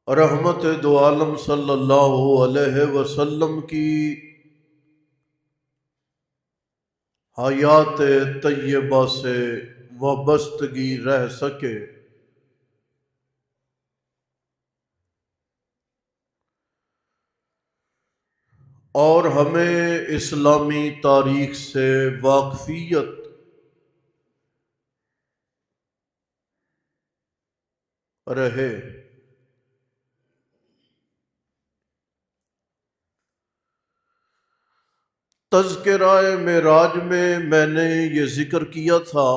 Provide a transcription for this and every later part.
رحمت دو عالم صلی اللہ علیہ وسلم کی حیات طیبہ سے وابستگی رہ سکے، اور ہمیں اسلامی تاریخ سے واقفیت رہے۔ تذکرہ معراج میں نے یہ ذکر کیا تھا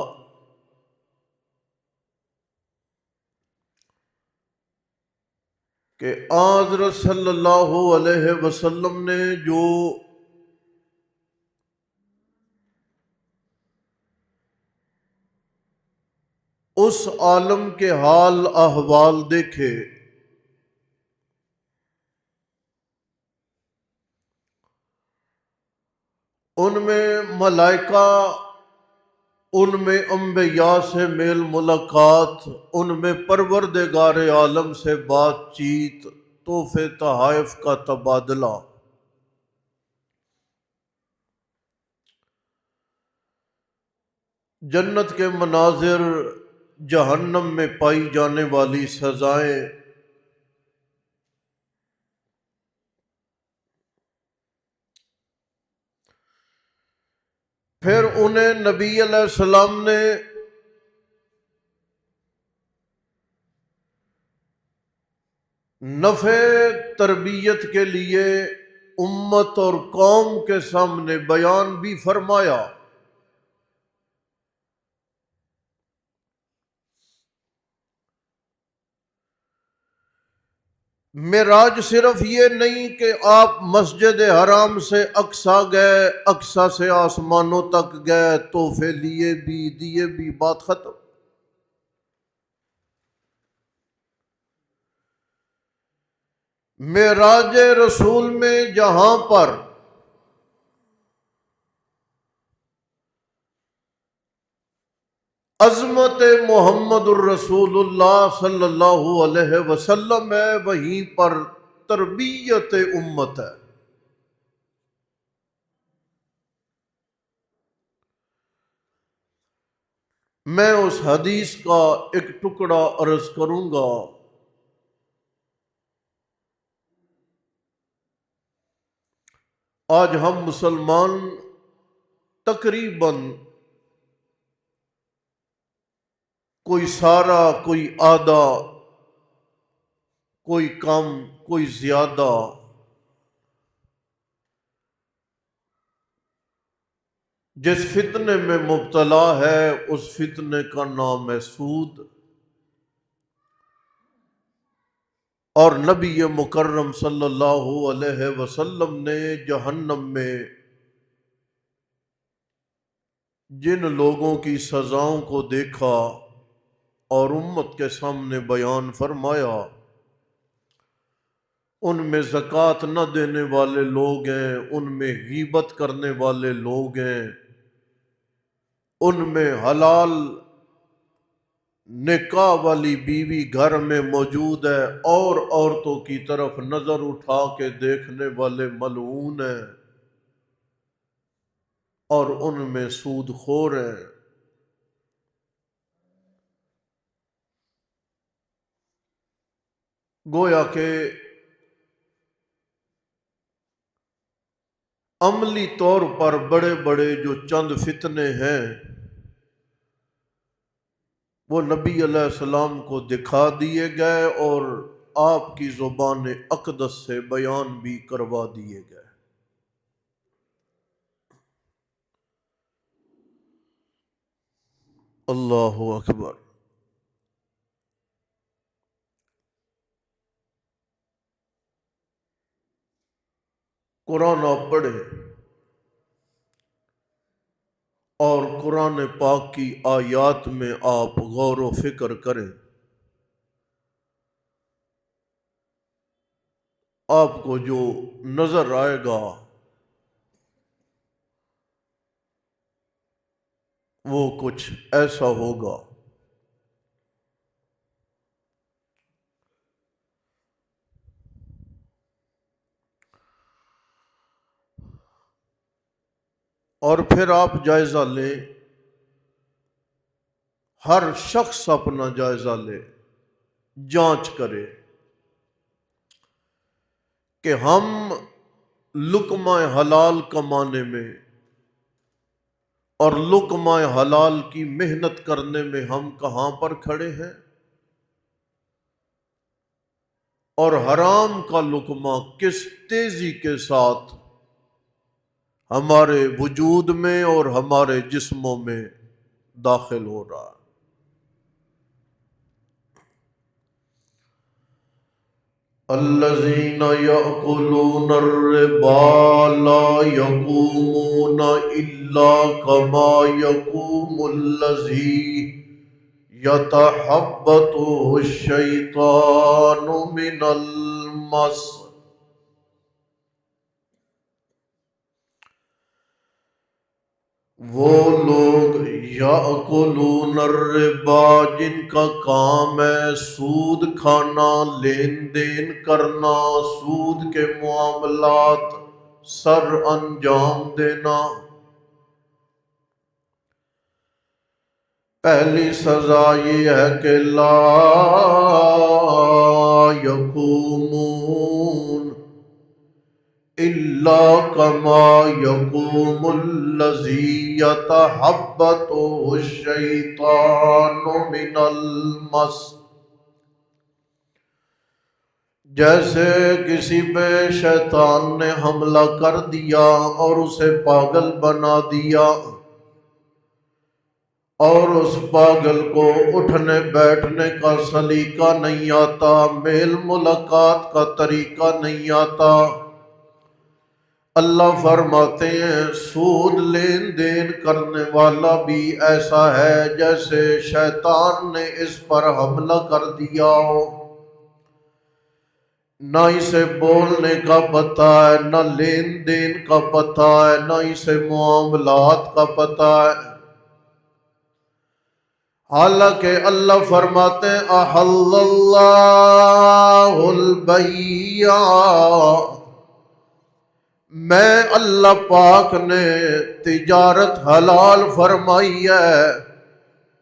کہ حضرت صلی اللہ علیہ وسلم نے جو اس عالم کے حال احوال دیکھے، ان میں ملائکہ، ان میں انبیاء سے میل ملاقات، ان میں پروردگار عالم سے بات چیت، تحفے تحائف کا تبادلہ، جنت کے مناظر، جہنم میں پائی جانے والی سزائیں، پھر انہیں نبی علیہ السلام نے نفع تربیت کے لیے امت اور قوم کے سامنے بیان بھی فرمایا۔ معراج صرف یہ نہیں کہ آپ مسجد حرام سے اقصیٰ گئے، اقصیٰ سے آسمانوں تک گئے، تحفے لیے بھی دیے بھی، بات ختم۔ معراج رسول میں جہاں پر عظمت محمد الرسول اللہ صلی اللہ علیہ وسلم ہے، وہیں پر تربیت امت ہے۔ میں اس حدیث کا ایک ٹکڑا عرض کروں گا۔ آج ہم مسلمان تقریباً کوئی سارا، کوئی آدھا، کوئی کم، کوئی زیادہ، جس فتنے میں مبتلا ہے اس فتنے کا نام ہے سود، اور نبی مکرم صلی اللہ علیہ وسلم نے جہنم میں جن لوگوں کی سزاؤں کو دیکھا اور امت کے سامنے بیان فرمایا، ان میں زکوٰۃ نہ دینے والے لوگ ہیں، ان میں غیبت کرنے والے لوگ ہیں، ان میں حلال نکاح والی بیوی گھر میں موجود ہے اور عورتوں کی طرف نظر اٹھا کے دیکھنے والے ملعون ہیں، اور ان میں سود خور ہیں۔ گویا کہ عملی طور پر بڑے بڑے جو چند فتنے ہیں وہ نبی علیہ السلام کو دکھا دیے گئے اور آپ کی زبان اقدس سے بیان بھی کروا دیے گئے۔ اللہ اکبر۔ قرآن آپ پڑھیں اور قرآن پاک کی آیات میں آپ غور و فکر کریں، آپ کو جو نظر آئے گا وہ کچھ ایسا ہوگا۔ اور پھر آپ جائزہ لیں، ہر شخص اپنا جائزہ لے، جانچ کرے کہ ہم لقمہ حلال کمانے میں اور لقمہ حلال کی محنت کرنے میں ہم کہاں پر کھڑے ہیں، اور حرام کا لقمہ کس تیزی کے ساتھ ہمارے وجود میں اور ہمارے جسموں میں داخل ہو رہا ہے۔ الذین یأکلون الربا لا یقومون الا کما یقوم الذی یتخبطہ الشیطان من المس۔ وہ لوگ یأکلون الربا جن کا کام ہے سود کھانا، لین دین کرنا، سود کے معاملات سر انجام دینا، پہلی سزا یہ ہے کہ لا یقومون الا کما یقوم الذی یتخبطہ الشیطان من المس۔ جیسے کسی پہ شیطان نے حملہ کر دیا اور اسے پاگل بنا دیا، اور اس پاگل کو اٹھنے بیٹھنے کا سلیقہ نہیں آتا، میل ملاقات کا طریقہ نہیں آتا، اللہ فرماتے ہیں سود لین دین کرنے والا بھی ایسا ہے جیسے شیطان نے اس پر حملہ کر دیا ہو، نہ اسے بولنے کا پتہ ہے، نہ لین دین کا پتہ ہے، نہ اسے معاملات کا پتہ ہے۔ حالانکہ اللہ فرماتے ہیں احل اللہ البیع، میں اللہ پاک نے تجارت حلال فرمائی ہے،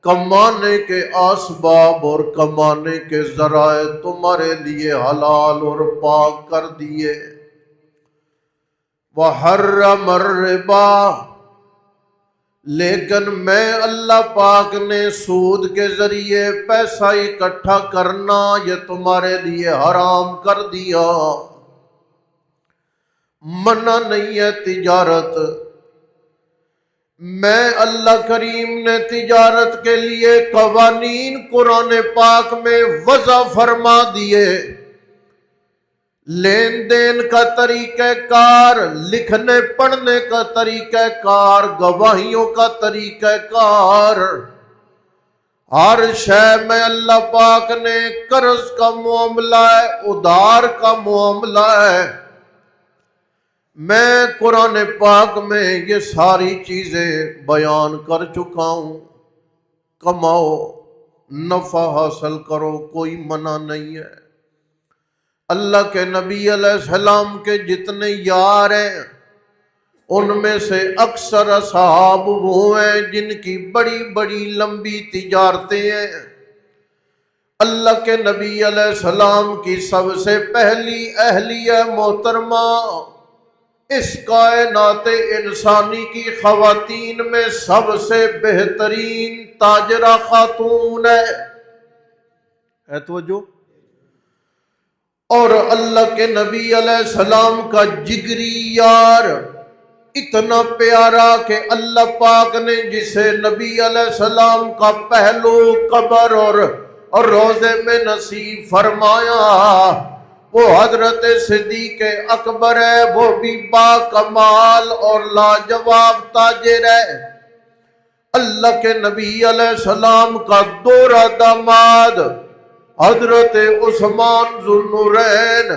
کمانے کے اسباب اور کمانے کے ذرائع تمہارے لیے حلال اور پاک کر دیے۔ وحرم الربا، لیکن میں اللہ پاک نے سود کے ذریعے پیسہ اکٹھا کرنا یہ تمہارے لیے حرام کر دیا۔ منع نہیں ہے تجارت، میں اللہ کریم نے تجارت کے لیے قوانین قرآن پاک میں وضع فرما دیے، لین دین کا طریقہ کار، لکھنے پڑھنے کا طریقہ کار، گواہیوں کا طریقہ کار، ہر شے میں اللہ پاک نے قرض کا معاملہ ہے، ادھار کا معاملہ ہے، میں قرآن پاک میں یہ ساری چیزیں بیان کر چکا ہوں۔ کماؤ، نفع حاصل کرو، کوئی منع نہیں ہے۔ اللہ کے نبی علیہ السلام کے جتنے یار ہیں ان میں سے اکثر اصحاب وہ ہیں جن کی بڑی بڑی لمبی تجارتیں ہیں۔ اللہ کے نبی علیہ السلام کی سب سے پہلی اہلیہ محترمہ اس کائنات انسانی کی خواتین میں سب سے بہترین تاجرہ خاتون ہے توجہ۔ اور اللہ کے نبی علیہ السلام کا جگری یار اتنا پیارا کہ اللہ پاک نے جسے نبی علیہ السلام کا پہلو قبر اور روضے میں نصیب فرمایا وہ حضرت صدیق اکبر ہے، وہ بھی با کمال اور لاجواب تاجر ہے۔ اللہ کے نبی علیہ السلام کا دورہ داماد حضرت عثمان ذو النورین،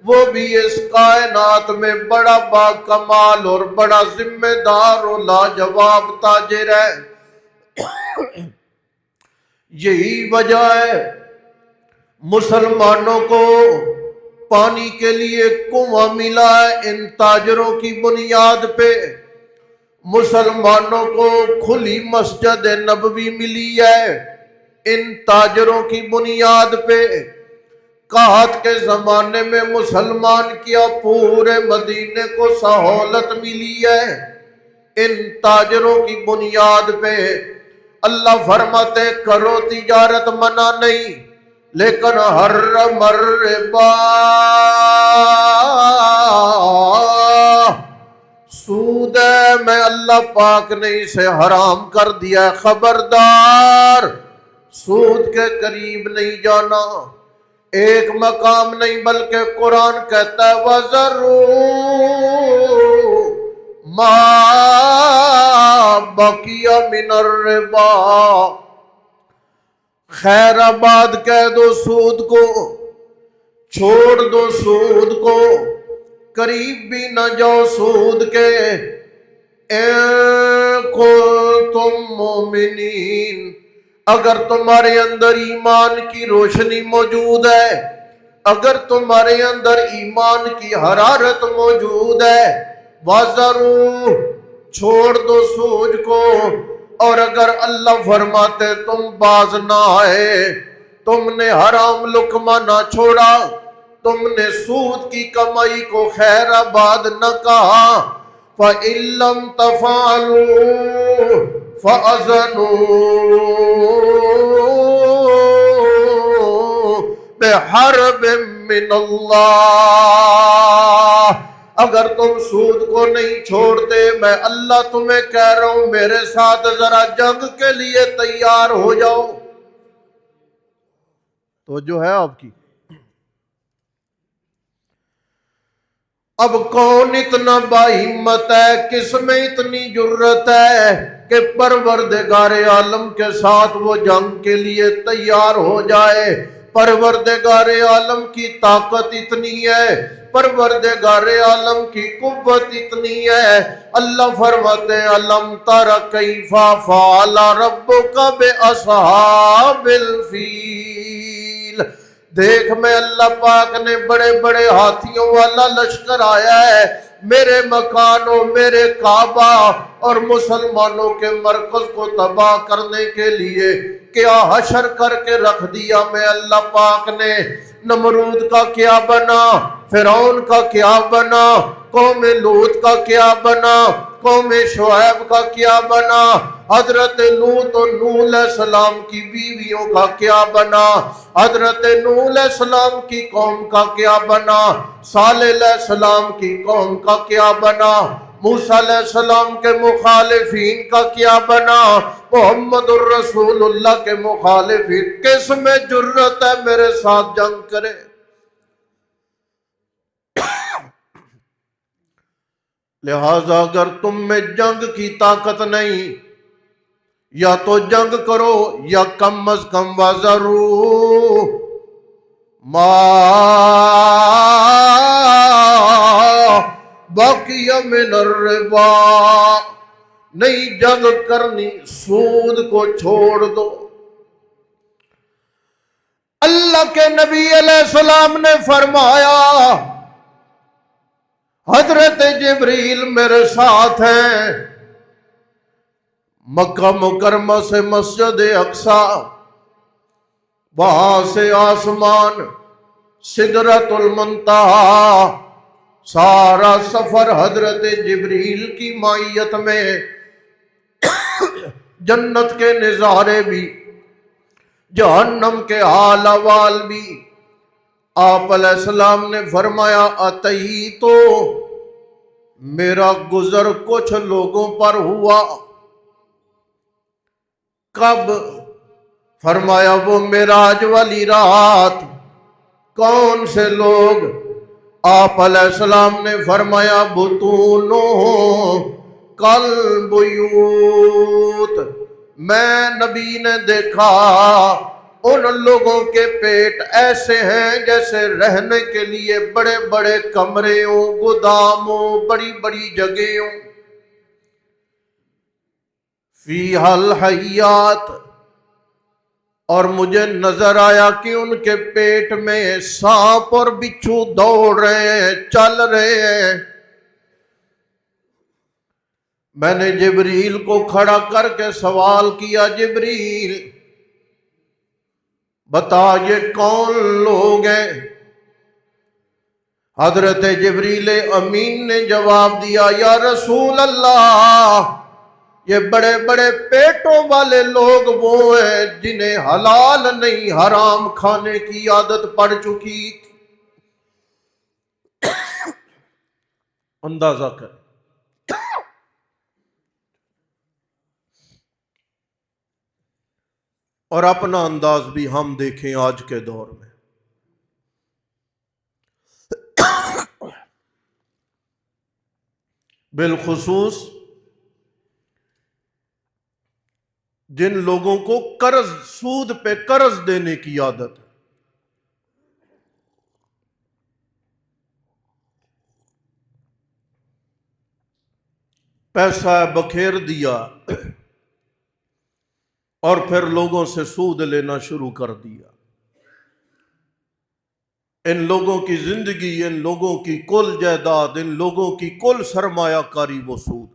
وہ بھی اس کائنات میں بڑا با کمال اور بڑا ذمہ دار اور لاجواب تاجر ہے۔ یہی وجہ ہے مسلمانوں کو پانی کے لیے کنواں ملا ہے ان تاجروں کی بنیاد پہ۔ مسلمانوں کو کھلی مسجد نبوی ملی ہے ان تاجروں کی بنیاد پہ۔ قحط کے زمانے میں مسلمان کیا پورے مدینے کو سہولت ملی ہے ان تاجروں کی بنیاد پہ۔ اللہ فرماتے کرو تجارت منع نہیں، لیکن حرم الربا، سود ہے میں اللہ پاک نے اسے حرام کر دیا، خبردار سود کے قریب نہیں جانا۔ ایک مقام نہیں بلکہ قرآن کہتا ہے وَذَرُوا مَا بَقِيَ مِنَ الرِّبَا، خیر آباد کہہ دو سود کو، چھوڑ دو سود کو، قریب بھی نہ جاؤ سود کے۔ اِن کُنتُم مُؤْمِنِین، اگر تمہارے اندر ایمان کی روشنی موجود ہے، اگر تمہارے اندر ایمان کی حرارت موجود ہے، وَذَرُوا، چھوڑ دو سود کو۔ اور اگر اللہ فرماتے تم باز نہ آئے، تم نے حرام لقمہ نہ چھوڑا، تم نے سود کی کمائی کو خیر آباد نہ کہا، فَإِن لَّمْ تَفْعَلُوا فَأَذَنُوا بِحَرْبٍ مِّنَ اللَّهِ، اگر تم سود کو نہیں چھوڑتے میں اللہ تمہیں کہہ رہا ہوں میرے ساتھ ذرا جنگ کے لیے تیار ہو جاؤ۔ تو جو ہے آپ کی اب کون اتنا باہمت ہے، کس میں اتنی جرت ہے کہ پروردگار عالم کے ساتھ وہ جنگ کے لیے تیار ہو جائے۔ پروردگار عالم کی طاقت اتنی ہے، پروردگار عالم کی قوت اتنی ہے۔ اللہ فرماتے ہیں الم تر کیف فعل ربک باصحاب الفیل، دیکھ میں اللہ پاک نے بڑے بڑے ہاتھیوں والا لشکر آیا ہے میرے مکانوں، میرے کعبہ اور مسلمانوں کے مرکز کو تباہ کرنے کے لیے کیا حشر کر کے رکھ دیا میں اللہ پاک نے۔ نمرود کا کیا بنا، فرعون کا کیا بنا، قوم لوط کا کیا بنا، قوم شعیب کا کیا بنا، حضرت لوط اور نوح علیہ السلام کی بیویوں کا کیا بنا، حضرت نوح علیہ السلام کی قوم کا کیا بنا، صالح علیہ السلام کی قوم کا کیا بنا، موسیٰ علیہ السلام کے مخالفین کا کیا بنا، محمد الرسول اللہ کے مخالفین۔ کس میں جرت ہے میرے ساتھ جنگ کرے؟ لہذا اگر تم میں جنگ کی طاقت نہیں، یا تو جنگ کرو یا کم از کم وَذَرُوا مَا بَقِيَ مِنَ الرِّبَا، نہیں جنگ کرنی سود کو چھوڑ دو۔ اللہ کے نبی علیہ السلام نے فرمایا حضرت جبریل میرے ساتھ ہیں، مکہ مکرمہ سے مسجد اقصی، وہاں سے آسمان سدرۃ المنتہا، سارا سفر حضرت جبریل کی معیت میں، جنت کے نظارے بھی، جہنم کے حال احوال بھی۔ آپ علیہ السلام نے فرمایا اتئی تو میرا گزر کچھ لوگوں پر ہوا۔ کب؟ فرمایا وہ معراج والی رات۔ کون سے لوگ؟ آپ علیہ السلام نے فرمایا بطونوں کالبیوت، میں نبی نے دیکھا ان لوگوں کے پیٹ ایسے ہیں جیسے رہنے کے لیے بڑے بڑے کمرے ہوں، گودام ہوں، بڑی بڑی جگہیں ہوں۔ فیہا الحیات، اور مجھے نظر آیا کہ ان کے پیٹ میں سانپ اور بچھو دوڑ رہے ہیں، چل رہے ہیں۔ میں نے جبریل کو کھڑا کر کے سوال کیا، جبریل بتا یہ کون لوگ ہیں؟ حضرت جبریل امین نے جواب دیا، یا رسول اللہ، یہ بڑے بڑے پیٹوں والے لوگ وہ ہیں جنہیں حلال نہیں حرام کھانے کی عادت پڑ چکی تھی۔ اندازہ کریں، اور اپنا انداز بھی ہم دیکھیں آج کے دور میں۔ بالخصوص جن لوگوں کو قرض، سود پہ قرض دینے کی عادت ہے، پیسہ بکھیر دیا اور پھر لوگوں سے سود لینا شروع کر دیا۔ ان لوگوں کی زندگی، ان لوگوں کی کل جائیداد، ان لوگوں کی کل سرمایہ کاری وہ سود۔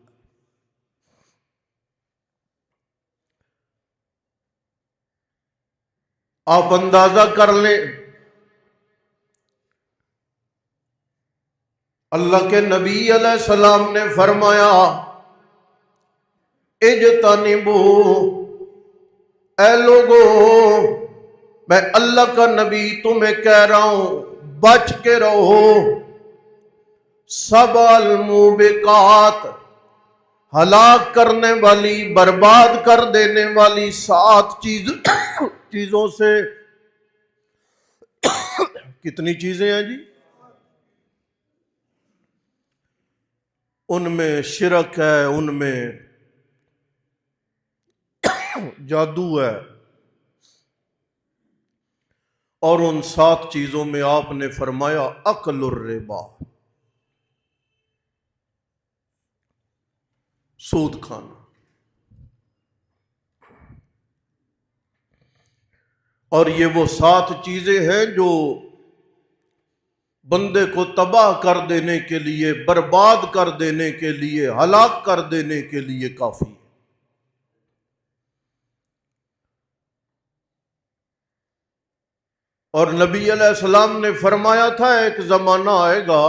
آپ اندازہ کر لیں، اللہ کے نبی علیہ السلام نے فرمایا، اجتنبو، اے لوگو، میں اللہ کا نبی تمہیں کہہ رہا ہوں، بچ کے رہو، سبع الموبقات، ہلاک کرنے والی، برباد کر دینے والی 7 چیزوں سے۔ کتنی چیزیں ہیں جی؟ ان میں شرک ہے، ان میں جادو ہے، اور ان 7 چیزوں میں آپ نے فرمایا اکل الربا، سود کھانا۔ اور یہ وہ 7 چیزیں ہیں جو بندے کو تباہ کر دینے کے لیے، برباد کر دینے کے لیے، ہلاک کر دینے کے لیے کافی ہے۔ اور نبی علیہ السلام نے فرمایا تھا ایک زمانہ آئے گا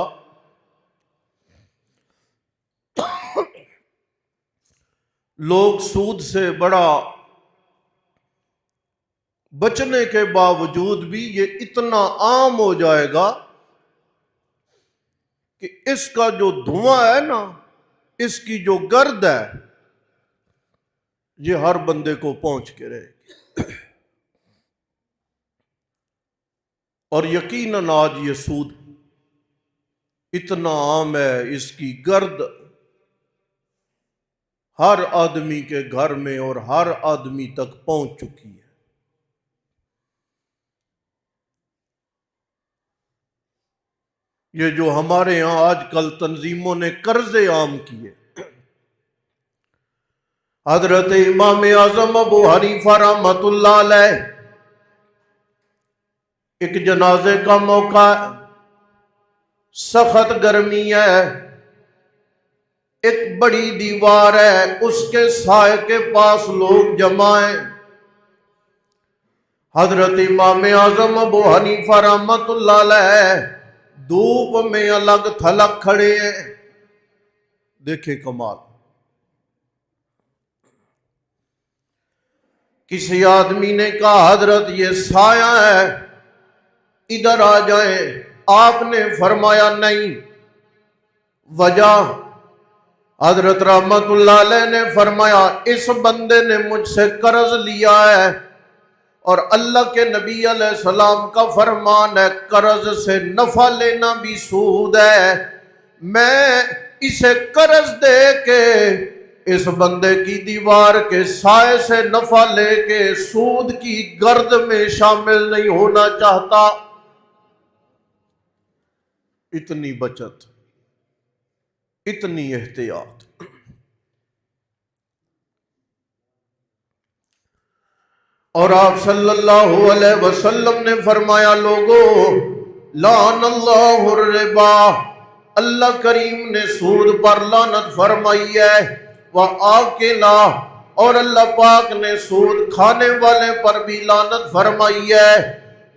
لوگ سود سے بڑا بچنے کے باوجود بھی یہ اتنا عام ہو جائے گا کہ اس کا جو دھواں ہے نا، اس کی جو گرد ہے، یہ ہر بندے کو پہنچ کے رہے گی۔ اور یقیناً آج یہ سود اتنا عام ہے، اس کی گرد ہر آدمی کے گھر میں اور ہر آدمی تک پہنچ چکی ہے۔ یہ جو ہمارے ہاں آج کل تنظیموں نے قرضے عام کیے، حضرت امام اعظم ابو حنیفہ رحمۃ اللہ علیہ، ایک جنازے کا موقع ہے، سخت گرمی ہے، ایک بڑی دیوار ہے، اس کے سائے کے پاس لوگ جمع ہیں۔ حضرت امام اعظم ابو حنیفہ رحمۃ اللہ علیہ دھوپ میں الگ تھلگ کھڑے ہیں۔ دیکھیں کمال، کسی آدمی نے کہا حضرت یہ سایہ ہے، ادھر آ جائیں۔ آپ نے فرمایا نہیں۔ وجہ؟ حضرت رحمت اللہ علیہ نے فرمایا اس بندے نے مجھ سے قرض لیا ہے، اور اللہ کے نبی علیہ السلام کا فرمان ہے قرض سے نفع لینا بھی سود ہے۔ میں اسے قرض دے کے اس بندے کی دیوار کے سائے سے نفع لے کے سود کی گرد میں شامل نہیں ہونا چاہتا۔ اتنی بچت، اتنی احتیاط۔ اور آپ صلی اللہ علیہ وسلم نے فرمایا لوگو، لعن اللہ الربا، اللہ کریم نے سود پر لعنت فرمائی ہے۔ وآکلا، اور اللہ پاک نے سود کھانے والے پر بھی لعنت فرمائی ہے،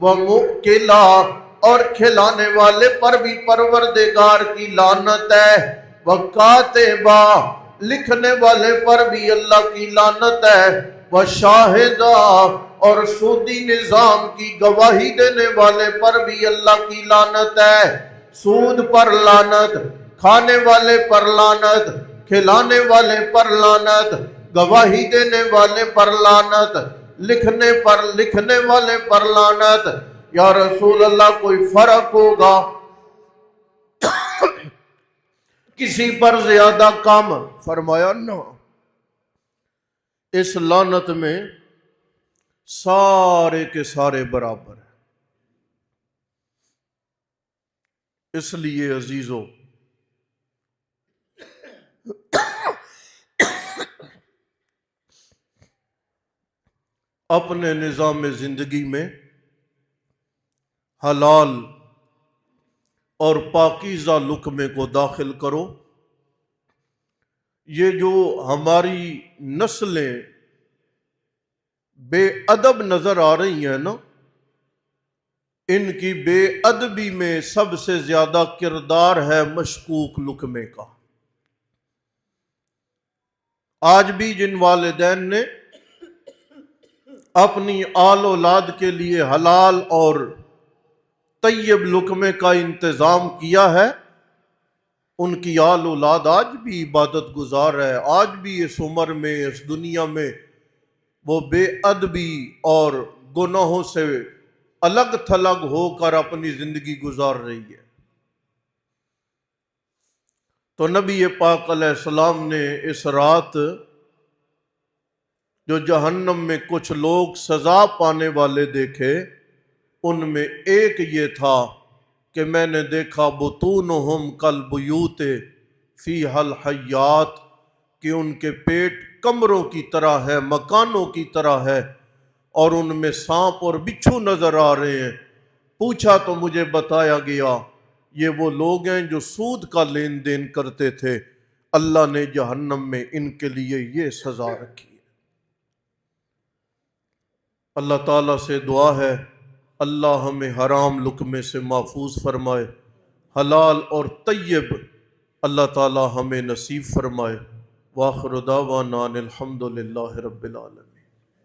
ومؤکلا، اور کھلانے والے پر بھی پروردگار کی لعنت ہے، وکاتبا، لکھنے والے پر بھی اللہ کی لعنت ہے، وشاہدہ، اور سودی نظام کی گواہی دینے والے پر بھی اللہ کی لعنت ہے۔ سود پر لعنت، کھانے والے پر لعنت، کھلانے والے پر لعنت، گواہی دینے والے پر لعنت، لکھنے والے پر لعنت۔ یا رسول اللہ، کوئی فرق ہوگا کسی پر زیادہ کم؟ فرمایا نہ، اس لعنت میں سارے کے سارے برابر ہیں۔ اس لیے عزیزو، اپنے نظام زندگی میں حلال اور پاکیزہ لقمے کو داخل کرو۔ یہ جو ہماری نسلیں بے ادب نظر آ رہی ہیں نا، ان کی بے ادبی میں سب سے زیادہ کردار ہے مشکوک لقمے کا۔ آج بھی جن والدین نے اپنی آل اولاد کے لیے حلال اور طیب لقمے کا انتظام کیا ہے، ان کی آل اولاد آج بھی عبادت گزار ہے، آج بھی اس عمر میں، اس دنیا میں وہ بے ادبی اور گناہوں سے الگ تھلگ ہو کر اپنی زندگی گزار رہی ہے۔ تو نبی پاک علیہ السلام نے اس رات جو جہنم میں کچھ لوگ سزا پانے والے دیکھے، ان میں ایک یہ تھا کہ میں نے دیکھا بطونہم کالبیوت فیہا الحیات، کہ ان کے پیٹ کمروں کی طرح ہے، مکانوں کی طرح ہے، اور ان میں سانپ اور بچھو نظر آ رہے ہیں۔ پوچھا تو مجھے بتایا گیا یہ وہ لوگ ہیں جو سود کا لین دین کرتے تھے، اللہ نے جہنم میں ان کے لیے یہ سزا رکھی ہے۔ اللہ تعالیٰ سے دعا ہے اللہ ہمیں حرام لقمے سے محفوظ فرمائے، حلال اور طیب اللہ تعالیٰ ہمیں نصیب فرمائے۔ وآخر دعوانا ان الحمد للہ رب العالمین۔